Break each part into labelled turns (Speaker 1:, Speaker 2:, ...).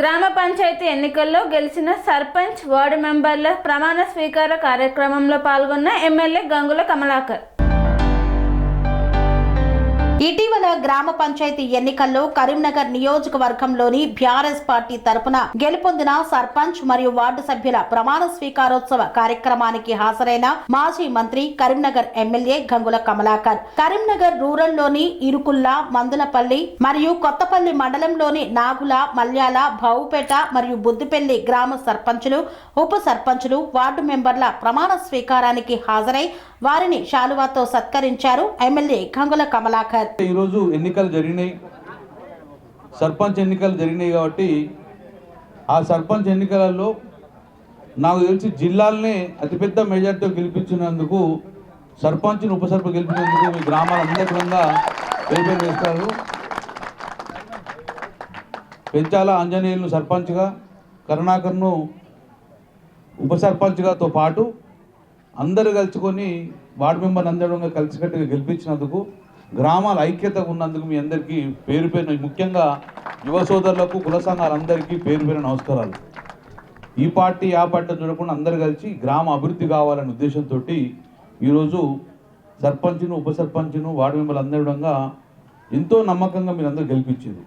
Speaker 1: గ్రామ పంచాయతీ ఎన్నికల్లో గెలిచిన సర్పంచ్, వార్డు మెంబర్ల ప్రమాణ స్వీకార కార్యక్రమంలో పాల్గొన్న ఎమ్మెల్యే గంగుల కమలాకర్.
Speaker 2: ఇటీవల గ్రామ పంచాయతీ ఎన్నికల్లో కరీంనగర్ నియోజకవర్గంలోని బీఆర్ఎస్ పార్టీ తరపున గెలుపొందిన సర్పంచ్ మరియు వార్డు సభ్యుల ప్రమాణ స్వీకారోత్సవ కార్యక్రమానికి హాజరైన మాజీ మంత్రి కరీంనగర్ ఎమ్మెల్యే గంగుల కమలాకర్ కరీంనగర్ రూరల్ లోని ఇరుకుల్ల, మందులపల్లి మరియు కొత్తపల్లి మండలంలోని నాగుల, మల్యాల, బావుపేట మరియు బుద్దిపల్లి గ్రామ సర్పంచులు, ఉప సర్పంచులు, వార్డు మెంబర్ల ప్రమాణ స్వీకారానికి హాజరై వారిని శాలువాతో సత్కరించారు ఎమ్మెల్యే గంగుల కమలాకర్.
Speaker 3: ఈరోజు ఎన్నికలు జరిగినాయి, సర్పంచ్ ఎన్నికలు జరిగినాయి కాబట్టి ఆ సర్పంచ్ ఎన్నికలలో నాకు తెలిసి జిల్లాలనే అతిపెద్ద మెజార్టీతో గెలిపించినందుకు, సర్పంచ్ని ఉప సర్పంచ్ గెలిపించినందుకు మీ గ్రామాలందరూ కూడా వెల్ఫేర్ చేస్తారు. పెంచాల ఆంజనేయులను సర్పంచ్గా, కరుణాకర్ను ఉప సర్పంచ్గాతో పాటు అందరూ కలుసుకొని వార్డు మెంబర్ అందరూ కలిసికట్టుగా గెలిపించినందుకు, గ్రామాల ఐక్యత ఉన్నందుకు మీ అందరికీ పేరు పేరు, ముఖ్యంగా యువ సోదరులకు, కుల సంఘాలందరికీ పేరు పేరు నమస్కారాలు. ఈ పార్టీ ఆ పార్టీ చూడకుండా అందరు కలిసి గ్రామ అభివృద్ధి కావాలనే ఉద్దేశంతో ఈరోజు సర్పంచ్ను, ఉప సర్పంచ్ను, వార్డు మెంబర్లు అందరూ ఎంతో నమ్మకంగా మీరు అందరూ గెలిపించింది.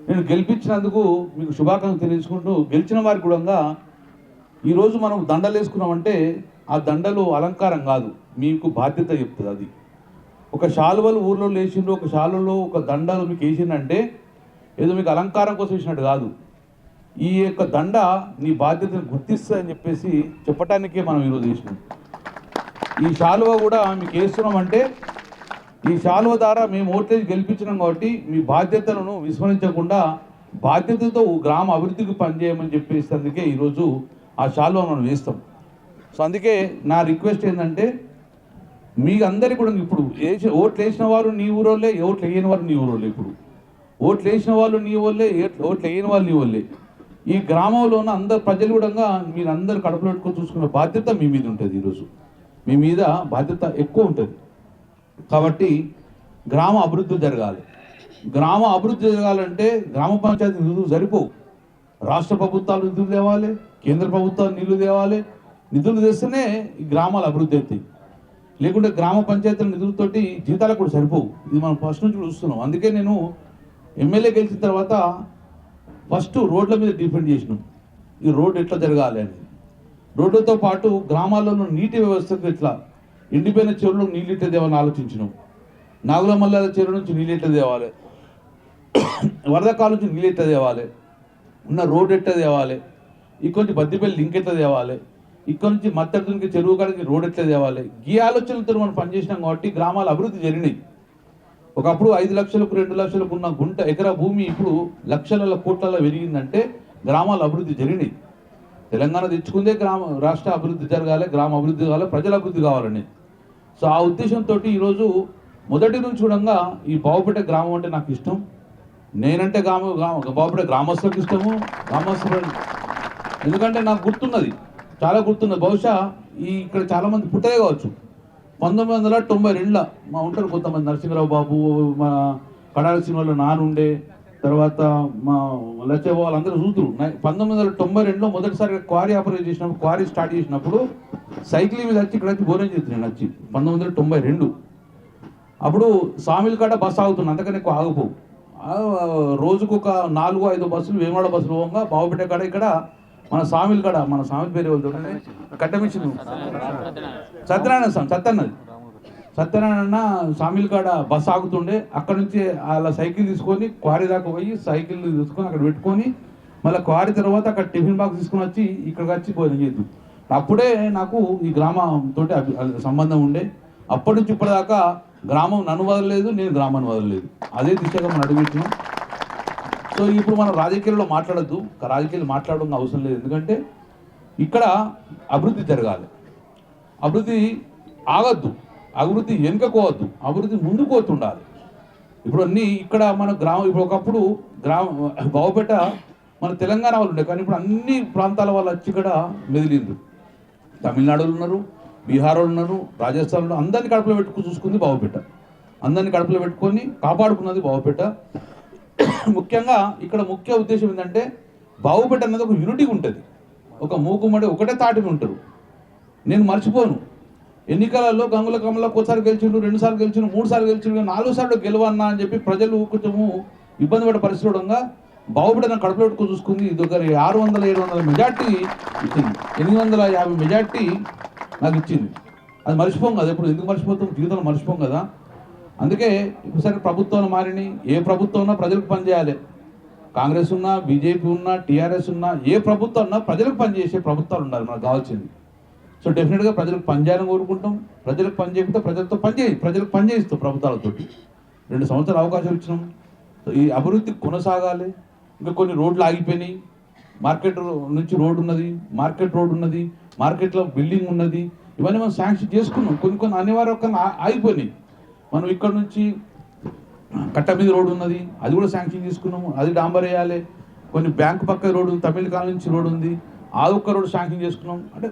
Speaker 3: నేను గెలిపించినందుకు మీకు శుభాకాంక్షలు తెలియజేసుకుంటూ, గెలిచిన వారికి కూడా ఈరోజు మనం దండలు వేసుకున్నామంటే ఆ దండలు అలంకారం కాదు, మీకు బాధ్యత చెప్తుంది. అది ఒక శాలువలు ఊర్లో వేసిండ్రు, ఒక శాలువలో ఒక దండలు మీకు వేసిందంటే ఏదో మీకు అలంకారం కోసం వేసినట్టు కాదు. ఈ యొక్క దండ నీ బాధ్యతను గుర్తిస్తుందని చెప్పేసి చెప్పటానికే మనం ఈరోజు వేసినాం. ఈ శాలువ కూడా మీకు వేస్తున్నామంటే ఈ శాలువ ద్వారా మేము ఓట్లేసి గెలిపించినాం కాబట్టి మీ బాధ్యతలను విస్మరించకుండా బాధ్యతతో గ్రామ అభివృద్ధికి పనిచేయమని చెప్పేసి అందుకే ఈరోజు ఆ శాలువ మనం వేస్తాం. సో అందుకే నా రిక్వెస్ట్ ఏంటంటే మీకు అందరికీ కూడా ఇప్పుడు ఓట్లు వేసిన వారు నీ ఊరోళ్ళే, ఓట్లు వేయని వారు నీ ఊరోళ్ళే. ఇప్పుడు ఓట్లు వేసిన వాళ్ళు నీ వాళ్ళే, ఓట్లు వేయని వాళ్ళు నీ వాళ్ళే. ఈ గ్రామంలో ఉన్న అందరు ప్రజలు కూడా మీరు అందరు కడుపులో పెట్టుకొని చూసుకునే బాధ్యత మీ మీద ఉంటుంది. ఈరోజు మీ మీద బాధ్యత ఎక్కువ ఉంటుంది. కాబట్టి గ్రామ అభివృద్ధి జరగాలి. గ్రామ అభివృద్ధి జరగాలంటే గ్రామ పంచాయతీ నిధులు సరిపోవు. రాష్ట్ర ప్రభుత్వాలు నిధులు తేవాలి, కేంద్ర ప్రభుత్వాలు నిధులు తేవాలి. నిధులు తెస్తేనే ఈ గ్రామాలు అభివృద్ధి అవుతాయి. లేకుంటే గ్రామ పంచాయతీల నిధులతోటి జీతాలకు కూడా సరిపోవు. ఇది మనం ఫస్ట్ నుంచి చూస్తున్నాం. అందుకే నేను ఎమ్మెల్యే గెలిచిన తర్వాత ఫస్ట్ రోడ్ల మీద డిపెండ్ చేసినాం. ఈ రోడ్డు ఎట్లా జరగాలి అని. రోడ్లతో పాటు గ్రామాలలో నీటి వ్యవస్థకు ఎట్లా, ఎండిపోయిన చెరువులో నీళ్ళు ఎట్లా తేవాలని ఆలోచించినాం. నాగుల మల్లాల చెరువు నుంచి నీళ్ళు ఎట్లా తేవాలి, వరదకాల నుంచి నీళ్ళు ఎట్లా తేవాలి, ఉన్న రోడ్డు ఎట్లా తేవాలి, ఇక్కడ నుంచి బద్దిపల్లి లింక్ ఎట్లా తేవాలి, ఇక్కడ నుంచి మత్తడికి చెరువు కాడికి రోడ్ ఎట్లా తేవాలి. ఈ ఆలోచనలతో మనం పనిచేసినాం కాబట్టి గ్రామాల అభివృద్ధి జరిగినాయి. ఒకప్పుడు 5 లక్షలకు 2 లక్షలకు ఉన్న గుంట ఎకరా భూమి ఇప్పుడు లక్షల కోట్లలో పెరిగిందంటే గ్రామాల అభివృద్ధి జరిగినాయి. తెలంగాణ తెచ్చుకుందే రాష్ట్ర అభివృద్ధి జరగాలి, గ్రామ అభివృద్ధి కావాలి, ప్రజల అభివృద్ధి కావాలని. సో ఆ ఉద్దేశంతో ఈరోజు మొదటి నుంచి కూడా ఈ బావుపేట గ్రామం అంటే నాకు ఇష్టం. నేనంటే బావుపేట గ్రామస్తులకు ఇష్టము, గ్రామస్తులు ఎందుకంటే నాకు గుర్తున్నది, చాలా గుర్తున్నది. బహుశా ఇక్కడ చాలామంది పుట్టదే కావచ్చు. 1992లో మా ఉంటారు కొంతమంది, నరసింహరావు బాబు, మా కడాలి సినిమాలో నానుండే, తర్వాత మా లచ్చబాబు వాళ్ళందరూ చూతురు. 1992లో మొదటిసారిగా క్వారీ ఆపరేట్ చేసినప్పుడు, క్వారీ స్టార్ట్ చేసినప్పుడు సైకిల్ మీద వచ్చి ఇక్కడ వచ్చి భోజనం చేస్తున్నాను. వచ్చి 1992 అప్పుడు సామిల్ కాడ బస్సు ఆగుతున్నాను, అంతకని ఎక్కువ ఆగిపోవు. రోజుకు ఒక 4-5 బస్సులు వేమాడ బస్సులు పోగా బావుపేట కాడ ఇక్కడ మన సామిల్ కాడ, మన సామిల్ పేరు వెళ్తుండే కట్టమిచ్చింది సత్యనారాయణ సామిల్ కాడ బస్సు ఆగుతుండే. అక్కడ నుంచి అలా సైకిల్ తీసుకొని క్వారీ దాకా పోయి సైకిల్ తీసుకొని అక్కడ పెట్టుకొని మళ్ళీ క్వారీ తర్వాత అక్కడ టిఫిన్ బాక్స్ తీసుకొని వచ్చి ఇక్కడికి వచ్చి భోజనం చేద్దాం. అప్పుడే నాకు ఈ గ్రామంతో సంబంధం ఉండే. అప్పటి నుంచి ఇప్పటిదాకా గ్రామం నన్ను వదలలేదు, నేను గ్రామాన్ని వదలలేదు. అదే దిశగా మనం అడుగుతున్నాం. సో ఇప్పుడు మనం రాజకీయాల్లో మాట్లాడద్దు, రాజకీయాలు మాట్లాడడం అవసరం లేదు. ఎందుకంటే ఇక్కడ అభివృద్ధి జరగాలి, అభివృద్ధి ఆగద్దు, అభివృద్ధి వెనుకపోవద్దు, అభివృద్ధి ముందుకు పోతుండాలి. ఇప్పుడు అన్నీ ఇక్కడ మన గ్రామం, ఇప్పుడు ఒకప్పుడు బావుపేట మన తెలంగాణ వాళ్ళు ఉండే, కానీ ఇప్పుడు అన్ని ప్రాంతాల వాళ్ళు వచ్చి ఇక్కడ మెదిలిండ్రు. తమిళనాడులో ఉన్నారు, బీహార్ వాళ్ళు ఉన్నారు, రాజస్థాన్లో, అందరినీ కడుపులో పెట్టుకుని చూసుకుంది బావుపేట. అందరినీ కడుపులో పెట్టుకొని కాపాడుకున్నది బావుపేట. ముఖ్యంగా ఇక్కడ ముఖ్య ఉద్దేశం ఏంటంటే బావుపేట అన్నది ఒక యూనిటీ ఉంటుంది, ఒక మూకుమ్మడి ఒకటే తాటి ఉంటారు. నేను మర్చిపోను, ఎన్నికలలో గంగుల కమలకు ఒకసారి గెలిచిండు, 2 సార్లు గెలిచిండు, 3 సార్లు గెలిచిండు, 4 సార్లు గెలవన్నా అని చెప్పి ప్రజలు కొంచెము ఇబ్బంది పడే పరిస్థితి ఉండగా బావుపేట కడుపులో పెట్టుకుని చూసుకుంది. ఇది ఒక 600-700 మెజార్టీ ఇచ్చింది, 850 మెజార్టీ నాకు ఇచ్చింది. అది మర్చిపోం కదా, ఎప్పుడు ఎందుకు మర్చిపోతాం, జీవితంలో మర్చిపోం కదా. అందుకే ఇప్పుడు ప్రభుత్వాలు మారినాయి, ఏ ప్రభుత్వం ఉన్నా ప్రజలకు పనిచేయాలి. కాంగ్రెస్ ఉన్నా, బీజేపీ ఉన్నా, టీఆర్ఎస్ ఉన్నా, ఏ ప్రభుత్వం ఉన్నా ప్రజలకు పనిచేసే ప్రభుత్వాలు ఉండాలి మనకు కావాల్సింది. సో డెఫినెట్గా ప్రజలకు పనిచేయాలని కోరుకుంటాం. ప్రజలకు పని చేయకపోతే ప్రజలతో ప్రజలకు పని చేయిస్తాం. ప్రభుత్వాలతో 2 సంవత్సరాలు అవకాశం ఇచ్చినాం. సో ఈ అభివృద్ధి కొనసాగాలి. ఇంకా కొన్ని రోడ్లు ఆగిపోయినాయి, మార్కెట్ నుంచి రోడ్ ఉన్నది, మార్కెట్ రోడ్ ఉన్నది, మార్కెట్లో బిల్డింగ్ ఉన్నది, ఇవన్నీ మనం శాంక్షన్ చేసుకున్నాం. కొన్ని అనివార్యంగా ఆగిపోయినాయి. మనం ఇక్కడ నుంచి కట్ట మీద రోడ్డు ఉన్నది, అది కూడా శాంక్షన్ చేసుకున్నాము, అది డాంబర్ వేయాలి. కొన్ని బ్యాంకు పక్క రోడ్డు ఉంది, తమిళకాల నుంచి రోడ్డు ఉంది, ఆ ఒక్క రోడ్డు శాంక్షన్ చేసుకున్నాం. అంటే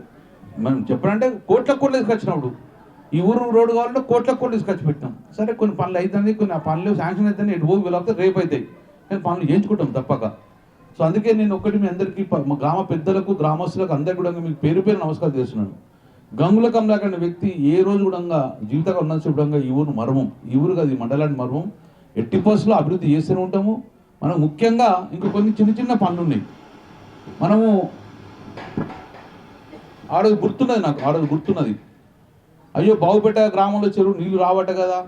Speaker 3: మనం చెప్పాలంటే కోట్ల తీసుకొచ్చినప్పుడు ఈ ఊరు రోడ్డు కావాలంటే కోట్ల తీసుకొచ్చి పెట్టినాం. సరే కొన్ని పనులు అవుతుంది, కొన్ని ఆ పనులు శాంక్షన్ అవుతాయి, ఎటు పోయి వెళ్ళకపోతే రేపు అవుతాయి, కానీ పనులు చేయించుకుంటాం తప్పక. సో అందుకే నేను ఒకటి మీ అందరికీ, మా గ్రామ పెద్దలకు, గ్రామస్తులకు అందరికీ కూడా మీకు పేరు నమస్కారం చేస్తున్నాను. గంగుల కమలాకర్ అనే వ్యక్తి ఏ రోజు కూడా జీవితంగా ఉన్నంతసేపు ఈ ఊరు మర్మం, ఈ ఊరు కాదు, ఈ మండలాన్ని మర్మం. ఎట్టి పరిస్థితుల్లో అభివృద్ధి చేస్తూనే ఉంటాము. మనం ముఖ్యంగా ఇంకా కొన్ని చిన్న పనులు ఉన్నాయి. మనము ఆడది గుర్తున్నది, నాకు ఆడది గుర్తున్నది, అయ్యో బావుపేట గ్రామంలో చెరువు నీళ్లు రావట కదా,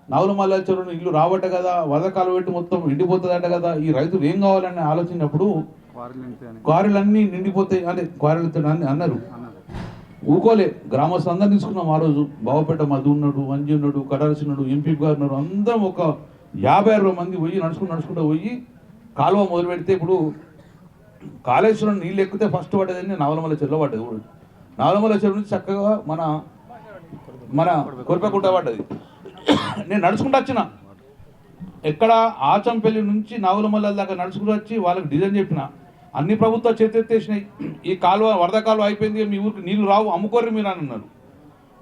Speaker 3: నవలమల్ల చెరువు నీళ్లు రావట కదా, వరదకాలు పెట్టి మొత్తం ఎండిపోతుందట కదా, ఈ రైతులు ఏం కావాలని ఆలోచించినప్పుడు క్వారీలన్నీ నిండిపోతాయి అంటే క్వారీలతో అన్నారు. ఊకోలే, గ్రామస్తులు అందరూ తీసుకున్నాం. ఆ రోజు బావుపేట మధు ఉన్నాడు, మంజు ఉన్నాడు, కడాల్సి ఉన్నాడు, ఎంపీ గారు ఉన్నారు, అందరం ఒక 50-60 మంది పోయి నడుచుకుంటూ పోయి కాలువ మొదలు పెడితే, ఇప్పుడు కాళేశ్వరం నీళ్ళు ఎక్కితే ఫస్ట్ పడ్డదని నవలమల్ల చెరువులో పడ్డది. నవలమల్ల చెరువు నుంచి చక్కగా మన కొరిపకుంట పడ్డది. నేను నడుచుకుంటూ వచ్చిన, ఎక్కడ ఆచంపల్లి నుంచి నవలమల్ల దాకా నడుచుకుంటూ వచ్చి వాళ్ళకి డిజైన్ చెప్పిన. అన్ని ప్రభుత్వాలు చేతెత్తేసినాయి, ఈ కాలువ వరద కాలువ అయిపోయింది, మీ ఊరికి నీళ్లు రావు, అమ్ముకోర్రి మీరు అని అన్నారు.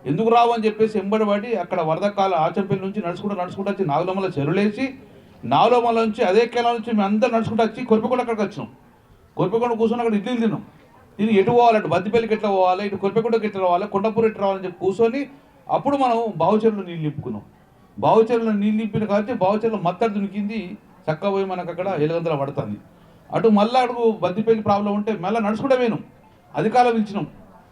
Speaker 3: ఎందుకు రావు అని చెప్పేసి ఎంబడిపడి అక్కడ వరద కాలువ ఆచంపల్లి నుంచి నడుచుకుంటూ వచ్చి నాగులమల్ల చెరువులేసి, నాగులమల్ల నుంచి అదే కేలా నుంచి మేము అందరూ నడుచుకుంటూ వచ్చి కొరిపకొండ అక్కడికి వచ్చినాం. కొరిపకొండ కూర్చొని అక్కడ ఇడ్లీలు తిన్నాం. దీన్ని ఎటు పోవాలంటే బద్దిపల్లికి ఎట్లా పోవాలి, ఇటు కొరిపకొండకి ఎట్లా రావాలి, కొండపూర్ ఎట్లా రావాలని చెప్పి కూర్చొని అప్పుడు మనం బావుచెరువులో నీళ్ళు నింపుకున్నాం. బావుచెరువులో నీళ్ళు నింపిన కాబట్టి బావుచెరువులో మత్తడి దునికింది, చక్కగా పోయి మనకు అక్కడ ఎలుగందల పడుతుంది. అటు మళ్ళీ అడుగు బద్దిపల్లి ప్రాబ్లం ఉంటే మళ్ళీ నడుచుకుంటే పోయినాం, అధికారులు పిలిచినాం,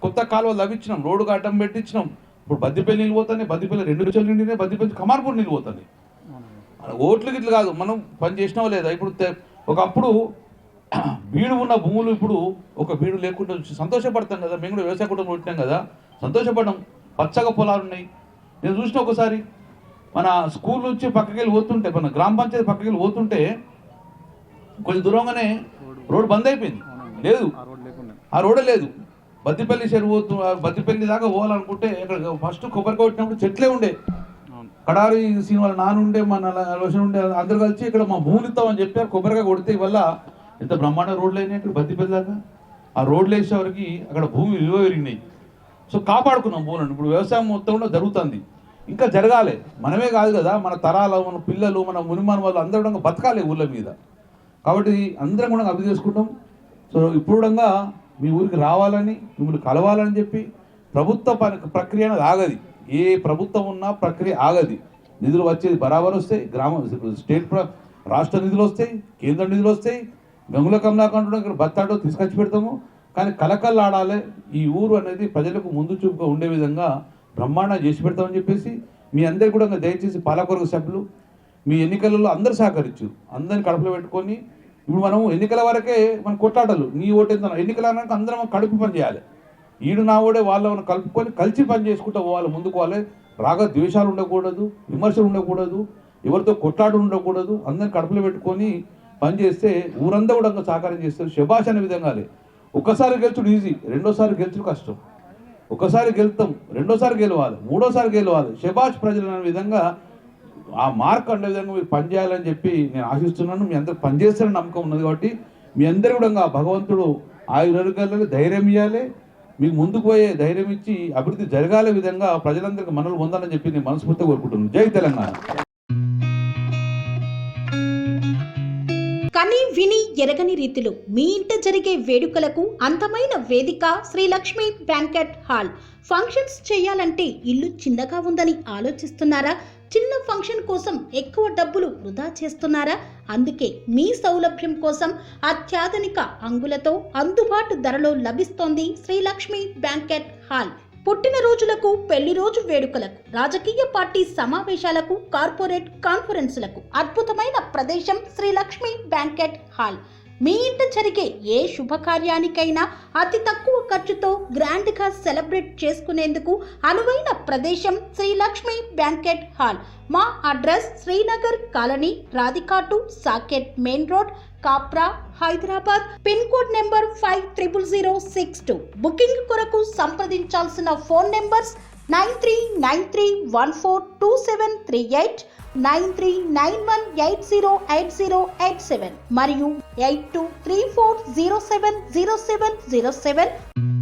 Speaker 3: కొత్త కాలువలు లభించినాం, రోడ్డుకు అడ్డం పెట్టించినాం. ఇప్పుడు బద్దిపల్లి నీళ్ళు పోతాయి, బద్దిపల్లి 2 చెరువులు నిండినాయి, బద్దిపల్లి కమార్పూర్ నీళ్ళు పోతుంది. ఓట్లకి ఇట్లా కాదు, మనం పని చేసినావా లేదా. ఇప్పుడు ఒకప్పుడు బీడు ఉన్న భూములు ఇప్పుడు ఒక బీడు లేకుండా సంతోషపడతాం కదా. మేము కూడా వ్యవసాయ కుటుంబం పుట్టినాం కదా, సంతోషపడ్డాం. పచ్చగా పొలాలు ఉన్నాయి. నేను చూసిన ఒకసారి మన స్కూల్ నుంచి పక్కకి వెళ్ళి పోతుంటే, మన గ్రామ పంచాయతీ పక్కకి వెళ్ళి పోతుంటే కొంచెం దూరంగానే రోడ్డు బంద్ అయిపోయింది, లేదు ఆ రోడ్డే లేదు. బద్దిపల్లి చెరువు బద్దిపల్లి దాకా పోవాలనుకుంటే ఇక్కడ ఫస్ట్ కొబ్బరి కొట్టినప్పుడు చెట్లే ఉండే, కడారి సీన్ వాళ్ళ నానుండే, మన లోషన్ ఉండే, అందరూ కలిసి ఇక్కడ మా భూములు ఇస్తామని చెప్పారు. కొబ్బరిగా కొడితే వల్ల ఎంత బ్రహ్మాండ రోడ్లు అయినాయి ఇక్కడ బద్దిపల్లి దాకా. ఆ రోడ్లు వేసేవారికి అక్కడ భూమి విలువ పెరిగినాయి. సో కాపాడుకున్నాం భూములను. ఇప్పుడు వ్యవసాయం మొత్తం కూడా జరుగుతుంది, ఇంకా జరగాలి. మనమే కాదు కదా, మన తరాలు, మన పిల్లలు, మన మునిమాన వాళ్ళు అందరూ కూడా బతకాలి ఊళ్ళ మీద. కాబట్టి అందరం కూడా అభివృద్ధి చేసుకుంటాం. సో ఇప్పుడు కూడా మీ ఊరికి రావాలని, మిమ్మల్ని కలవాలని చెప్పి ప్రభుత్వ ప్రక్రియ అనేది ఆగది. ఏ ప్రభుత్వం ఉన్నా ప్రక్రియ ఆగది. నిధులు వచ్చేది బరాబర్ వస్తాయి, స్టేట్ రాష్ట్ర నిధులు వస్తాయి, కేంద్ర నిధులు వస్తాయి. గంగుల కమలాకంటే ఇక్కడ బత్తాడో తీసుకొచ్చి పెడతాము. కానీ కలకల్లాడాలి ఈ ఊరు అనేది ప్రజలకు ముందు చూపుగా ఉండే విధంగా బ్రహ్మాండం చేసి పెడతామని చెప్పేసి మీ అందరికీ కూడా దయచేసి పాలకవర్గ సభ్యులు మీ ఎన్నికలలో అందరూ సహకరించు, అందరిని కడుపులో పెట్టుకొని. ఇప్పుడు మనం ఎన్నికల వరకే మన కొట్లాటలు, నీ ఓటేంత ఎన్నికల అందరం కడుపు పని చేయాలి. ఈడు నా ఓడే వాళ్ళని కలుపుకొని కలిసి పని చేసుకుంటూ పోవాలి, ముందుకు పోవాలి. రాగ ద్వేషాలు ఉండకూడదు, విమర్శలు ఉండకూడదు, ఎవరితో కొట్లాటలు ఉండకూడదు. అందరిని కడుపులో పెట్టుకొని పని చేస్తే ఊరంతా కూడా సహకారం చేస్తారు. శభాష్ అనే విధంగానే ఒక్కసారి గెలుచుడు ఈజీ, రెండోసారి గెలుచుడు కష్టం. ఒకసారి గెలుతాం, రెండోసారి గెలవాలి, మూడోసారి గెలవాలి. శభాష్ ప్రజలు అనే విధంగా ఆ మార్క్ అనే విధంగా మీరు పనిచేయాలని చెప్పి నేను ఆశిస్తున్నాను. మీ అందరూ పనిచేస్తారని నమ్మకం ఉన్నది కాబట్టి మీ అందరూ కూడా భగవంతుడు ఆయుర్వేదాలలో ధైర్యం ఇవ్వాలి, మీకు ముందుకు పోయే ధైర్యం ఇచ్చి అభివృద్ధి జరగాలే విధంగా ప్రజలందరికీ మనలు పొందాలని చెప్పి నేను మనస్ఫూర్తిగా కోరుకుంటున్నాను. జై తెలంగాణ.
Speaker 2: కని విని ఎరగని రీతిలో మీ ఇంట జరిగే వేడుకలకు అందమైన వేదిక Shri Lakshmi banquet hall. Functions చేయాలంటే ఇల్లు చిన్నగా ఉందని ఆలోచిస్తున్నారా? చిన్న ఫంక్షన్ కోసం ఎక్కువ డబ్బులు వృధా చేస్తున్నారా? అందుకే మీ సౌలభ్యం కోసం అత్యాధునిక అంగులతో అందుబాటు ధరలో లభిస్తోంది శ్రీ లక్ష్మి బ్యాంకెట్ హాల్. పుట్టినరోజులకు, పెళ్లి రోజు వేడుకలకు, రాజకీయ పార్టీ సమావేశాలకు, కార్పొరేట్ కాన్ఫరెన్సులకు అద్భుతమైన ప్రదేశం శ్రీ లక్ష్మి బ్యాంకెట్ హాల్. మీ ఇంట జరిగే ఏ శుభకార్యానికైనా అతి తక్కువ ఖర్చుతో గ్రాండ్ గా సెలబ్రేట్ చేసుకునేందుకు అనువైన ప్రదేశం శ్రీ లక్ష్మి బ్యాంకెట్ హాల్. మా అడ్రస్ శ్రీనగర్ కాలనీ, రాధికాటు, Saket main road, Kapra, Hyderabad. Pin code number 500062. Booking కొరకు సంప్రదించాల్సిన ఫోన్ నెంబర్స్ 9393142738, 9391808087 మరియు 8234070707.